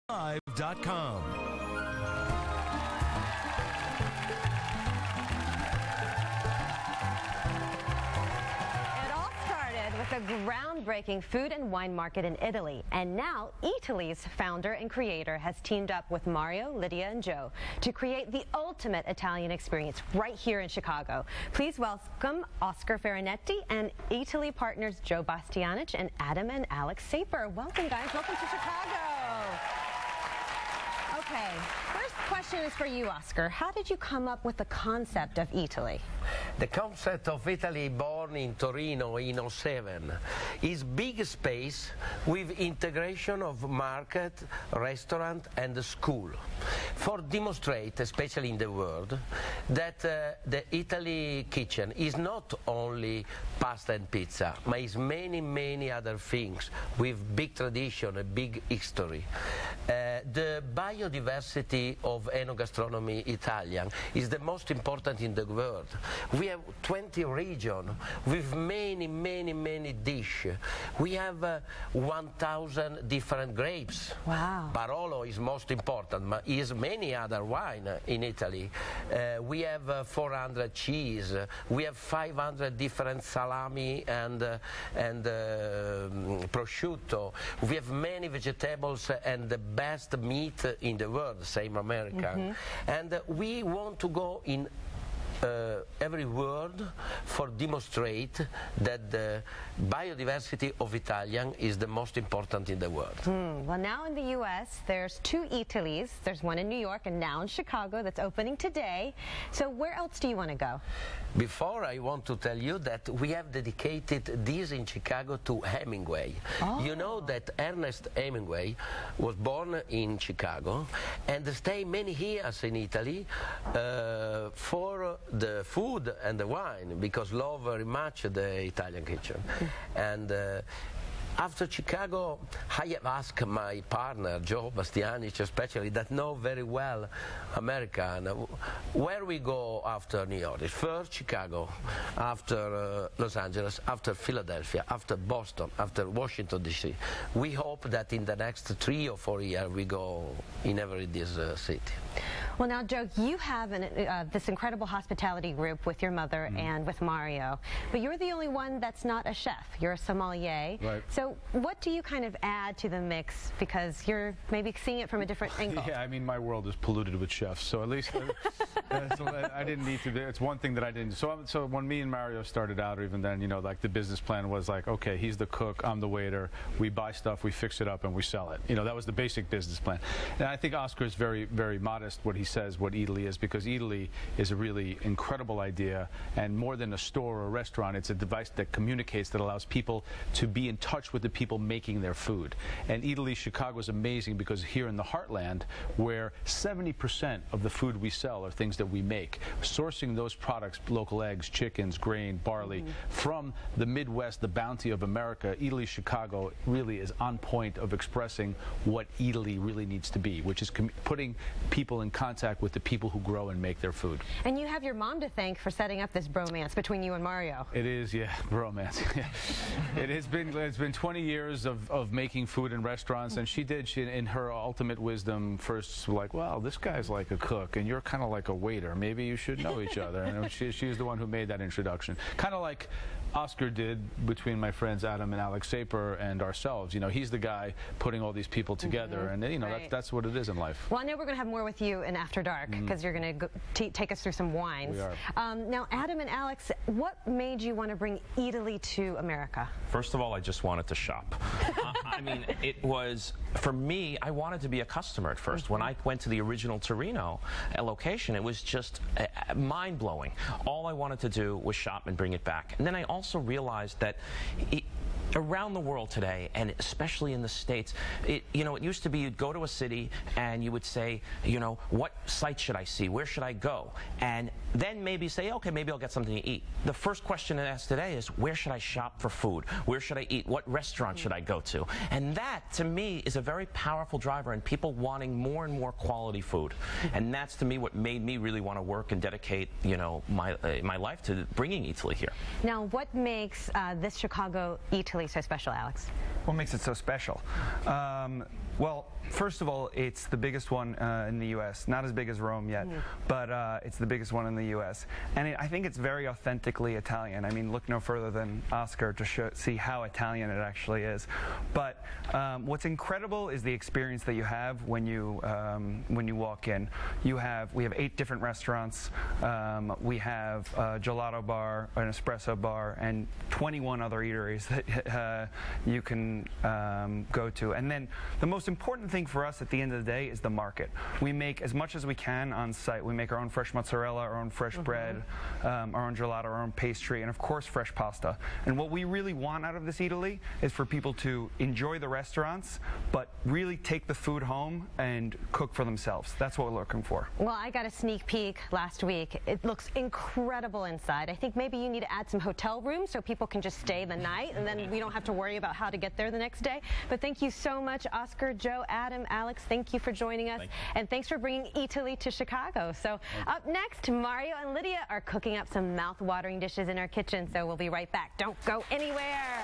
Live.com. With a groundbreaking food and wine market in Italy. And now, Eataly's founder and creator has teamed up with Mario, Lydia, and Joe to create the ultimate Italian experience right here in Chicago. Please welcome Oscar Farinetti and Eataly partners Joe Bastianich and Adam and Alex Saper. Welcome, guys. Welcome to Chicago. Okay, first question is for you, Oscar. How did you come up with the concept of Eataly? The concept of Italy, born in Torino in 2007, is big space with integration of market, restaurant and school. For demonstrate, especially in the world, that the Italy kitchen is not only pasta and pizza, but is many, many other things with big tradition, a big history. The biodiversity of enogastronomy Italian is the most important in the world. We have 20 regions with many, many, many dishes. We have 1,000 different grapes. Wow. Barolo is most important, but is many other wine in Italy. We have 400 cheese. We have 500 different salami and prosciutto. We have many vegetables and the best meat in the world, same American. And we want to go in every world for demonstrate that the biodiversity of Italian is the most important in the world. Well, now in the U.S., there's 2 Eatalys. There's one in New York and now in Chicago that's opening today. So where else do you want to go? Before, I want to tell you that we have dedicated this in Chicago to Hemingway. Oh. You know that Ernest Hemingway was born in Chicago and stayed many years in Italy for the food and the wine, because love very much the Italian kitchen. And after Chicago, I have asked my partner, Joe Bastianich especially, that know very well American, where we go after New York. First Chicago, after Los Angeles, after Philadelphia, after Boston, after Washington, D.C. We hope that in the next 3 or 4 years we go in every this city. Well, now, Joe, you have this incredible hospitality group with your mother and with Mario, but you're the only one that's not a chef. You're a sommelier. Right. So what do you kind of add to the mix, because you're maybe seeing it from a different angle? Yeah, I mean, my world is polluted with chefs, so at least I didn't need to do. It's one thing that I didn't. So when me and Mario started out, or even then, you know, like the business plan was like, okay, he's the cook, I'm the waiter. We buy stuff, we fix it up, and we sell it. You know, that was the basic business plan. And I think Oscar is very, very modest what he says what Eataly is, because Eataly is a really incredible idea, and more than a store or a restaurant, it's a device that communicates, that allows people to be in touch with the people making their food. And Eataly Chicago is amazing because here in the heartland, where 70% of the food we sell are things that we make, sourcing those products, local eggs, chickens, grain, barley, from the Midwest, the bounty of America, Eataly Chicago really is on point of expressing what Eataly really needs to be, which is putting people in contact with the people who grow and make their food. And you have your mom to thank for setting up this bromance between you and Mario. It is, yeah, bromance. It's been 20 years of making food in restaurants, and she in her ultimate wisdom first like, well, this guy's like a cook and you're kind of like a waiter, maybe you should know each other. And she's the one who made that introduction, kind of like Oscar did between my friends Adam and Alex Saper and ourselves. You know, he's the guy putting all these people together, and you know, right. that's what it is in life. Well, I know we're going to have more with you in After Dark, because you're going to take us through some wines. We are. Now, Adam and Alex, what made you want to bring Eataly to America? First of all, I just wanted to shop. I mean, it was, for me, I wanted to be a customer at first. When I went to the original Torino location, it was just mind-blowing. All I wanted to do was shop and bring it back. And then I also realized that around the world today, and especially in the States, it used to be you'd go to a city and you would say, you know, what site should I see? Where should I go? And then maybe say, okay, maybe I'll get something to eat. The first question I ask today is, where should I shop for food? Where should I eat? What restaurant should I go to? And that, to me, is a very powerful driver in people wanting more and more quality food. And that's, to me, what made me really want to work and dedicate, you know, my life to bringing Eataly here. Now, what makes this Chicago Eataly so special, Alex? What makes it so special? Well, first of all, it's the biggest one in the U.S. Not as big as Rome yet, but it's the biggest one in the U.S. And I think it's very authentically Italian. I mean, look no further than Oscar to see how Italian it actually is. But what's incredible is the experience that you have when you walk in. We have 8 different restaurants. We have a gelato bar, an espresso bar, and 21 other eateries that you can go to. And then the most important thing for us at the end of the day is the market. We make as much as we can on site. We make our own fresh mozzarella, our own fresh bread, our own gelato, our own pastry, and of course fresh pasta. And what we really want out of this eataly is for people to enjoy the restaurants, but really take the food home and cook for themselves. That's what we're looking for. Well, I got a sneak peek last week. It looks incredible inside. I think maybe you need to add some hotel rooms so people can just stay the night, and then we don't have to worry about how to get there the next day. But thank you so much, Oscar, Joe, Adam, Alex. Thank you for joining us. And thanks for bringing eataly to Chicago. So up next, Mario and Lydia are cooking up some mouth-watering dishes in our kitchen. So we'll be right back. Don't go anywhere.